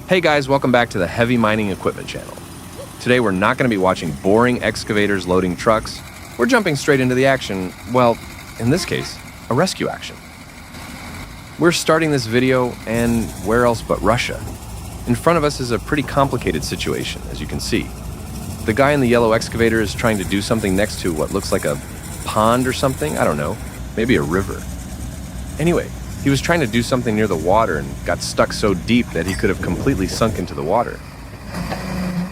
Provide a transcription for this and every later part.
Hey guys, welcome back to the Heavy Mining Equipment channel. Today we're not going to be watching boring excavators loading trucks. We're jumping straight into the action, well, in this case, a rescue action. We're starting this video, and where else but Russia? In front of us is a pretty complicated situation, as you can see. The guy in the yellow excavator is trying to do something next to what looks like a pond or something, I don't know, maybe a river. Anyway, he was trying to do something near the water and got stuck so deep that he could have completely sunk into the water.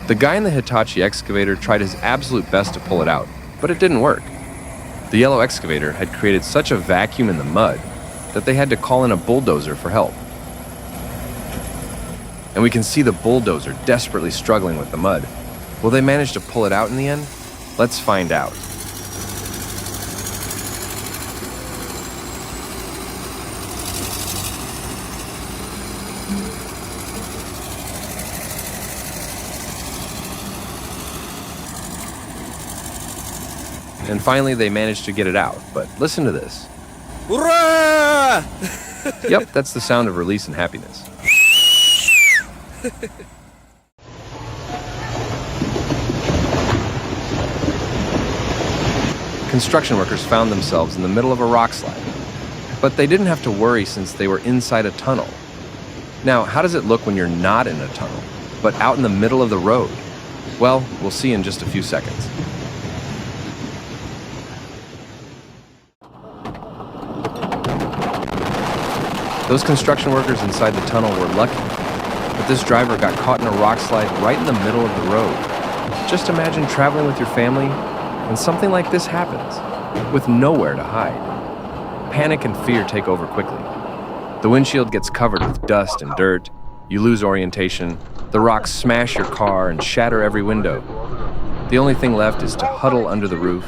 The guy in the Hitachi excavator tried his absolute best to pull it out, but it didn't work. The yellow excavator had created such a vacuum in the mud that they had to call in a bulldozer for help. And we can see the bulldozer desperately struggling with the mud. Will they manage to pull it out in the end? Let's find out. And finally, they managed to get it out. But listen to this. Hurrah! Yep, that's the sound of release and happiness. Construction workers found themselves in the middle of a rock slide. But they didn't have to worry since they were inside a tunnel. Now, how does it look when you're not in a tunnel, but out in the middle of the road? Well, we'll see in just a few seconds. Those construction workers inside the tunnel were lucky, but this driver got caught in a rock slide right in the middle of the road. Just imagine traveling with your family and something like this happens, with nowhere to hide. Panic and fear take over quickly. The windshield gets covered with dust and dirt, you lose orientation, the rocks smash your car and shatter every window. The only thing left is to huddle under the roof,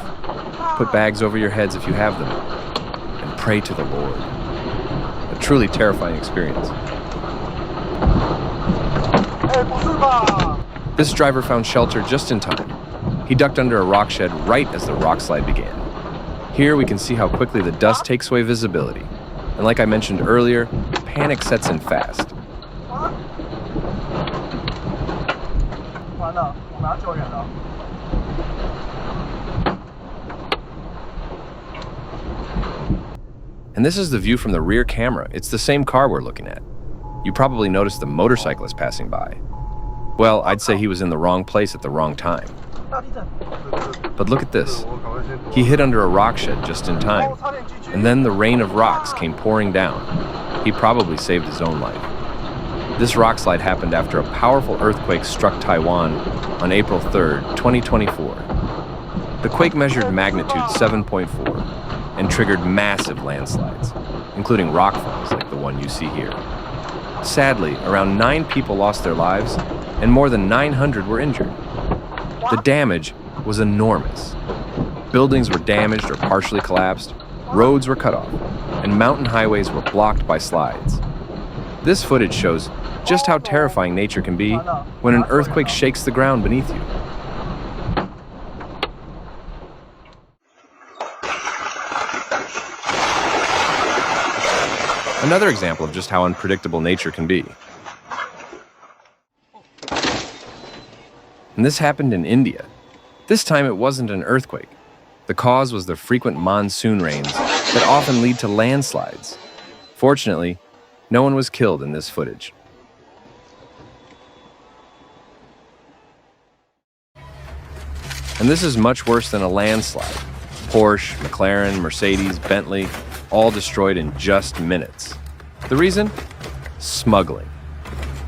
put bags over your heads if you have them, and pray to the Lord. A truly terrifying experience. This driver found shelter just in time. He ducked under a rock shed right as the rock slide began. Here we can see how quickly the dust takes away visibility. And like I mentioned earlier, panic sets in fast. And this is the view from the rear camera. It's the same car we're looking at. You probably noticed the motorcyclist passing by. Well, I'd say he was in the wrong place at the wrong time. But look at this. He hid under a rock shed just in time, and then the rain of rocks came pouring down. He probably saved his own life. This rock slide happened after a powerful earthquake struck Taiwan on April 3rd, 2024. The quake measured magnitude 7.4 and triggered massive landslides, including rock falls like the one you see here. Sadly, around 9 people lost their lives, and more than 900 were injured. The damage was enormous. Buildings were damaged or partially collapsed, roads were cut off, and mountain highways were blocked by slides. This footage shows just how terrifying nature can be when an earthquake shakes the ground beneath you. Another example of just how unpredictable nature can be. And this happened in India. This time it wasn't an earthquake. The cause was the frequent monsoon rains that often lead to landslides. Fortunately, no one was killed in this footage. And this is much worse than a landslide. Porsche, McLaren, Mercedes, Bentley, all destroyed in just minutes. The reason? Smuggling.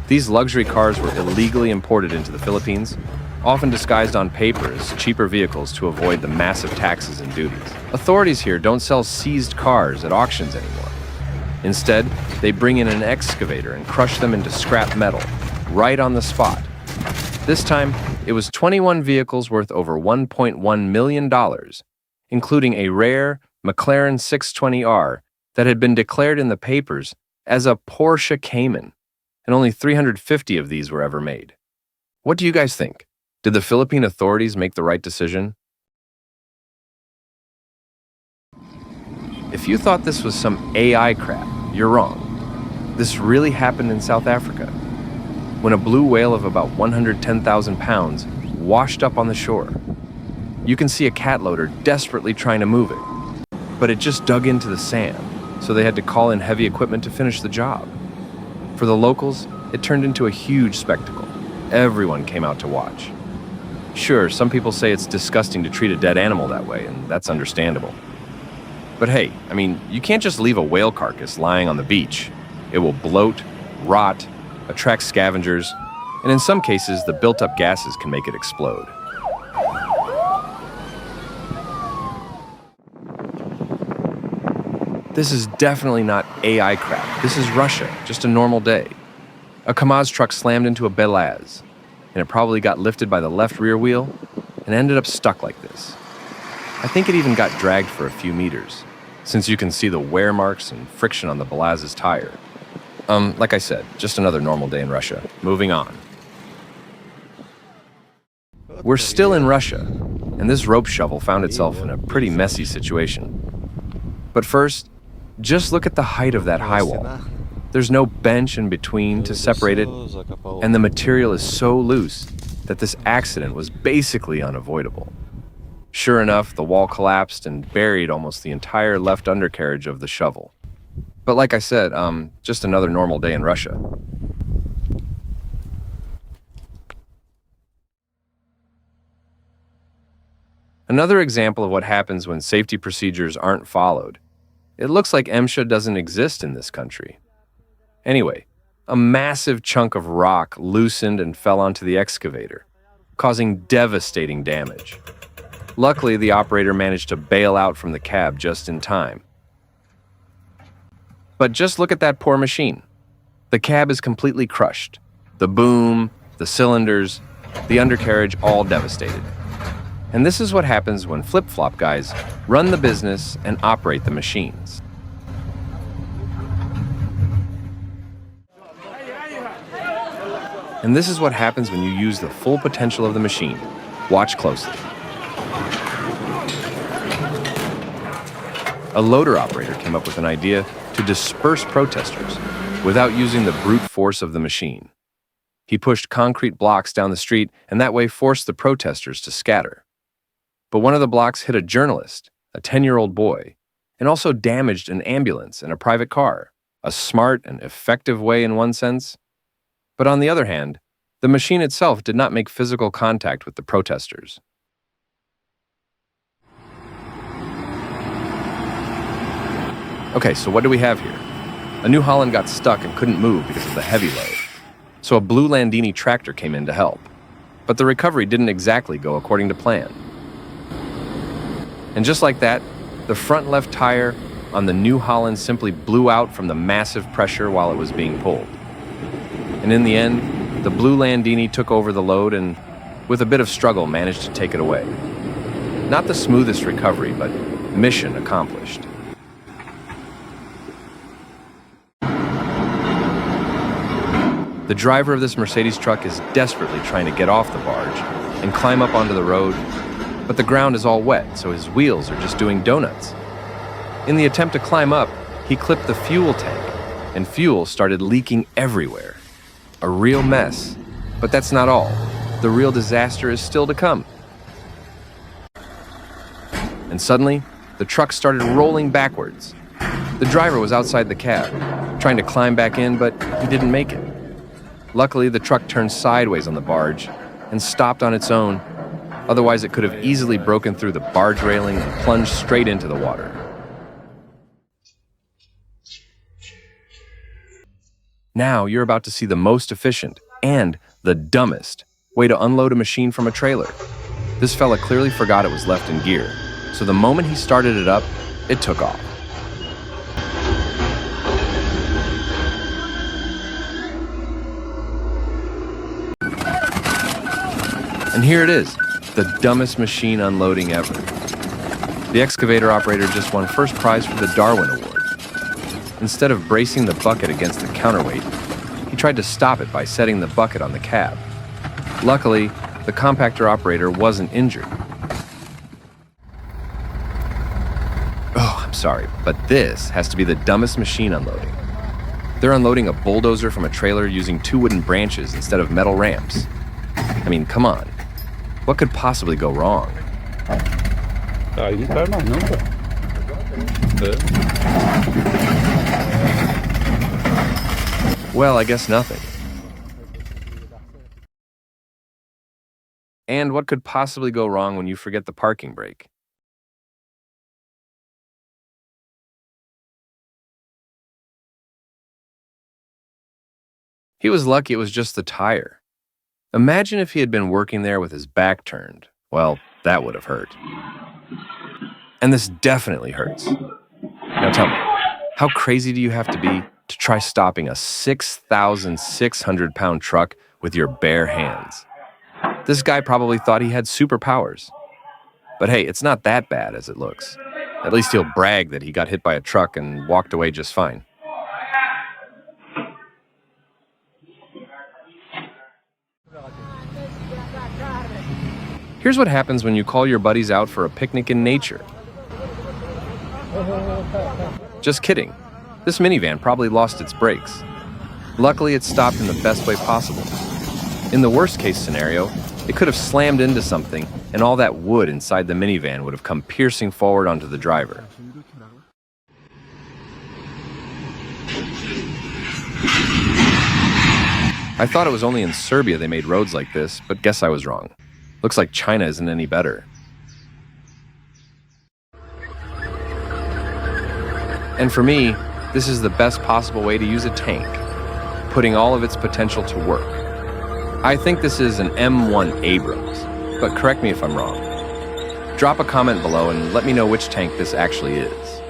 These luxury cars were illegally imported into the Philippines, often disguised on paper as cheaper vehicles to avoid the massive taxes and duties. Authorities here don't sell seized cars at auctions anymore. Instead, they bring in an excavator and crush them into scrap metal, right on the spot. This time, it was 21 vehicles worth over $1.1 million, including a rare McLaren 620R that had been declared in the papers as a Porsche Cayman, and only 350 of these were ever made. What do you guys think? Did the Philippine authorities make the right decision? If you thought this was some AI crap, you're wrong. This really happened in South Africa. when a blue whale of about 110,000 pounds washed up on the shore. You can see a cat loader desperately trying to move it, but it just dug into the sand, so they had to call in heavy equipment to finish the job. For the locals, it turned into a huge spectacle. Everyone came out to watch. Sure, some people say it's disgusting to treat a dead animal that way, and that's understandable. But hey, I mean, you can't just leave a whale carcass lying on the beach. It will bloat, rot, attract scavengers, and in some cases, the built-up gases can make it explode. This is definitely not AI crap. This is Russia, just a normal day. A Kamaz truck slammed into a Belaz, and it probably got lifted by the left rear wheel and ended up stuck like this. I think it even got dragged for a few meters, since you can see the wear marks and friction on the Belaz's tire. Like I said, just another normal day in Russia. Moving on. We're still in Russia, and this rope shovel found itself in a pretty messy situation. But first, just look at the height of that high wall. There's no bench in between to separate it, and the material is so loose that this accident was basically unavoidable. Sure enough, the wall collapsed and buried almost the entire left undercarriage of the shovel. But like I said, just another normal day in Russia. Another example of what happens when safety procedures aren't followed. It looks like MSHA doesn't exist in this country. Anyway, a massive chunk of rock loosened and fell onto the excavator, causing devastating damage. Luckily, the operator managed to bail out from the cab just in time. But just look at that poor machine. The cab is completely crushed. The boom, the cylinders, the undercarriage all devastated. And this is what happens when flip-flop guys run the business and operate the machines. And this is what happens when you use the full potential of the machine. Watch closely. A loader operator came up with an idea to disperse protesters without using the brute force of the machine. He pushed concrete blocks down the street and that way forced the protesters to scatter. But one of the blocks hit a journalist, a 10-year-old boy, and also damaged an ambulance and a private car, a smart and effective way in one sense. But on the other hand, the machine itself did not make physical contact with the protesters. Okay, so what do we have here? A New Holland got stuck and couldn't move because of the heavy load. So a blue Landini tractor came in to help. But the recovery didn't exactly go according to plan. And just like that, the front left tire on the New Holland simply blew out from the massive pressure while it was being pulled. And in the end, the blue Landini took over the load and, with a bit of struggle, managed to take it away. Not the smoothest recovery, but mission accomplished. The driver of this Mercedes truck is desperately trying to get off the barge and climb up onto the road, but the ground is all wet, so his wheels are just doing donuts. In the attempt to climb up, he clipped the fuel tank, and fuel started leaking everywhere. A real mess. But that's not all. The real disaster is still to come. And suddenly, the truck started rolling backwards. The driver was outside the cab, trying to climb back in, but he didn't make it. Luckily, the truck turned sideways on the barge and stopped on its own. Otherwise, it could have easily broken through the barge railing and plunged straight into the water. Now you're about to see the most efficient and the dumbest way to unload a machine from a trailer. This fella clearly forgot it was left in gear, so the moment he started it up, it took off. And here it is, the dumbest machine unloading ever. The excavator operator just won first prize for the Darwin Award. Instead of bracing the bucket against the counterweight, he tried to stop it by setting the bucket on the cab. Luckily, the compactor operator wasn't injured. Oh, I'm sorry, but this has to be the dumbest machine unloading. They're unloading a bulldozer from a trailer using 2 wooden branches instead of metal ramps. I mean, come on. What could possibly go wrong? Well, I guess nothing. And what could possibly go wrong when you forget the parking brake? He was lucky it was just the tire. Imagine if he had been working there with his back turned. Well, that would have hurt. And this definitely hurts. Now tell me, how crazy do you have to be to try stopping a 6,600-pound truck with your bare hands? This guy probably thought he had superpowers. But hey, it's not that bad as it looks. At least he'll brag that he got hit by a truck and walked away just fine. Here's what happens when you call your buddies out for a picnic in nature. Just kidding. This minivan probably lost its brakes. Luckily, it stopped in the best way possible. In the worst case scenario, it could have slammed into something and all that wood inside the minivan would have come piercing forward onto the driver. I thought it was only in Serbia they made roads like this, but guess I was wrong. Looks like China isn't any better. And for me, this is the best possible way to use a tank, putting all of its potential to work. I think this is an M1 Abrams, but correct me if I'm wrong. Drop a comment below and let me know which tank this actually is.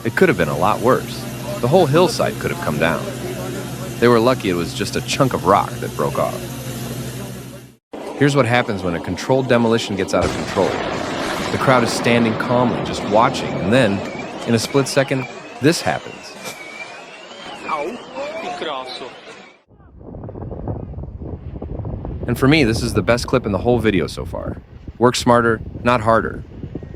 It could have been a lot worse. The whole hillside could have come down. They were lucky it was just a chunk of rock that broke off. Here's what happens when a controlled demolition gets out of control. The crowd is standing calmly, just watching, and then, in a split second, this happens. And for me, this is the best clip in the whole video so far. Work smarter, not harder.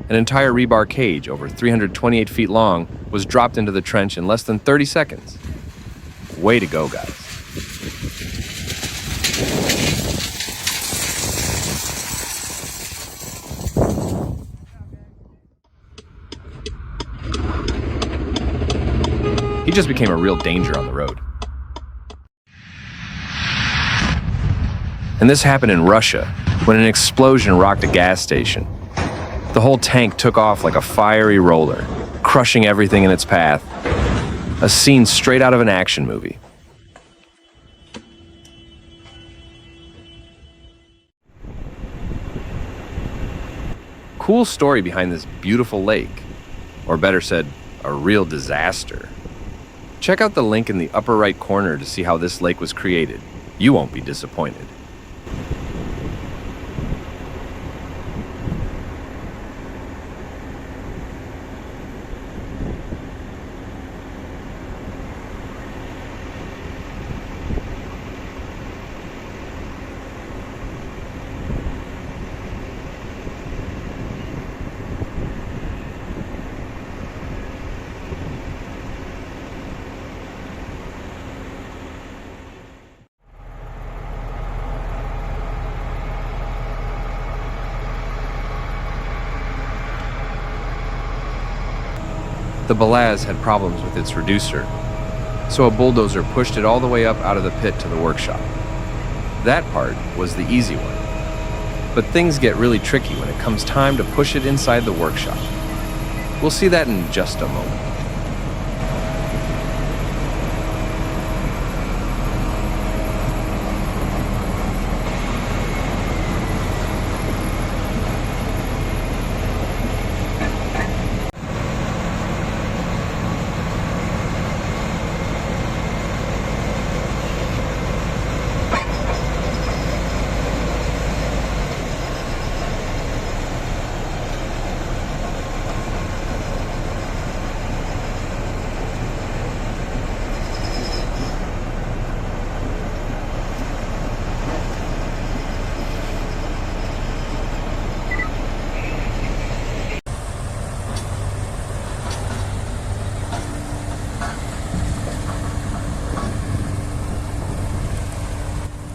An entire rebar cage, over 328 feet long, was dropped into the trench in less than 30 seconds. Way to go, guys. He just became a real danger on the road. And this happened in Russia, when an explosion rocked a gas station. The whole tank took off like a fiery roller, crushing everything in its path. A scene straight out of an action movie. Cool story behind this beautiful lake. Or better said, a real disaster. Check out the link in the upper right corner to see how this lake was created. You won't be disappointed. The Balaz had problems with its reducer, so a bulldozer pushed it all the way up out of the pit to the workshop. That part was the easy one. But things get really tricky when it comes time to push it inside the workshop. We'll see that in just a moment.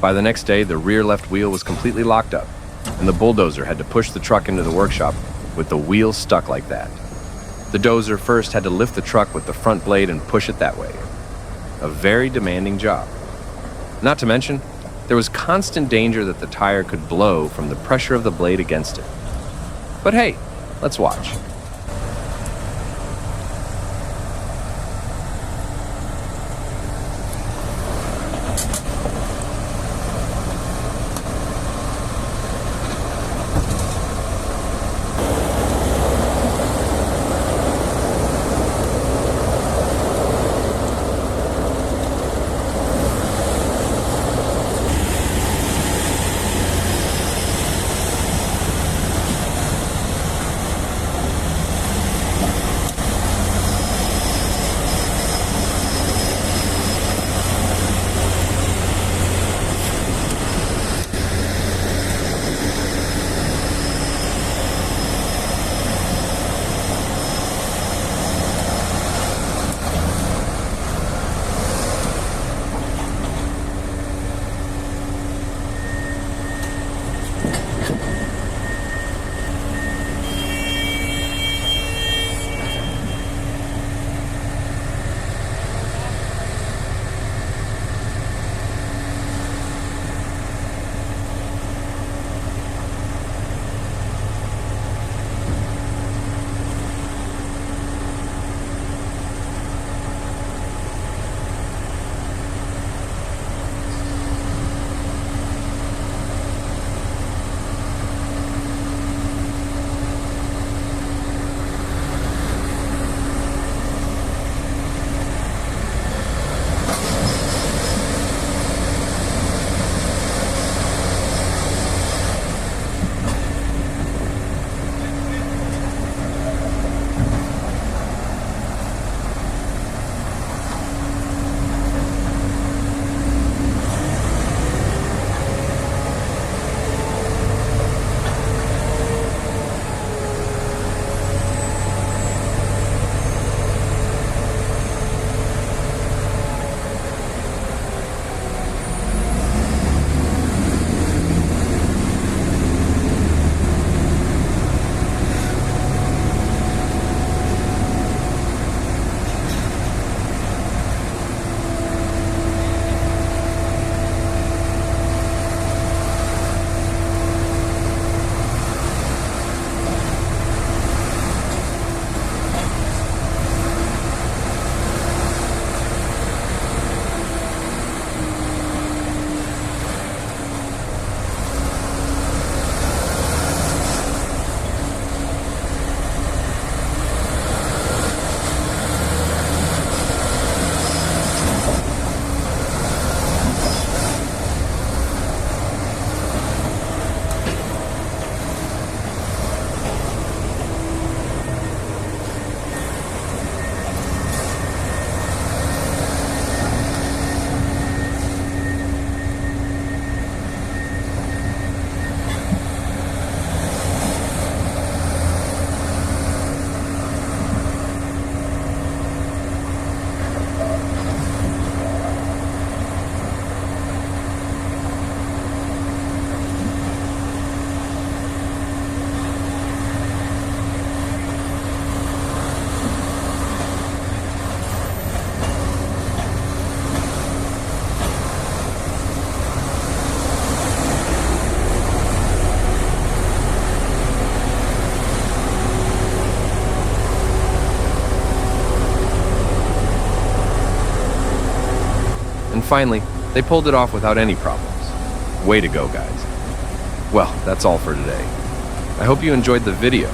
By the next day, the rear left wheel was completely locked up, and the bulldozer had to push the truck into the workshop with the wheel stuck like that. The dozer first had to lift the truck with the front blade and push it that way. A very demanding job. Not to mention, there was constant danger that the tire could blow from the pressure of the blade against it. But hey, let's watch. And finally, they pulled it off without any problems. Way to go, guys. Well, that's all for today. I hope you enjoyed the video,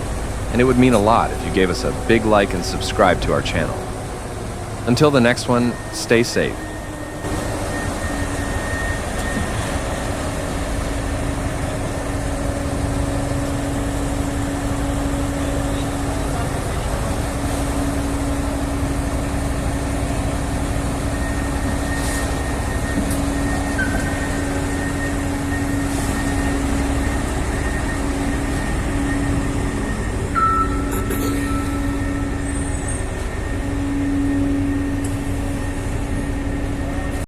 and it would mean a lot if you gave us a big like and subscribe to our channel. Until the next one, stay safe.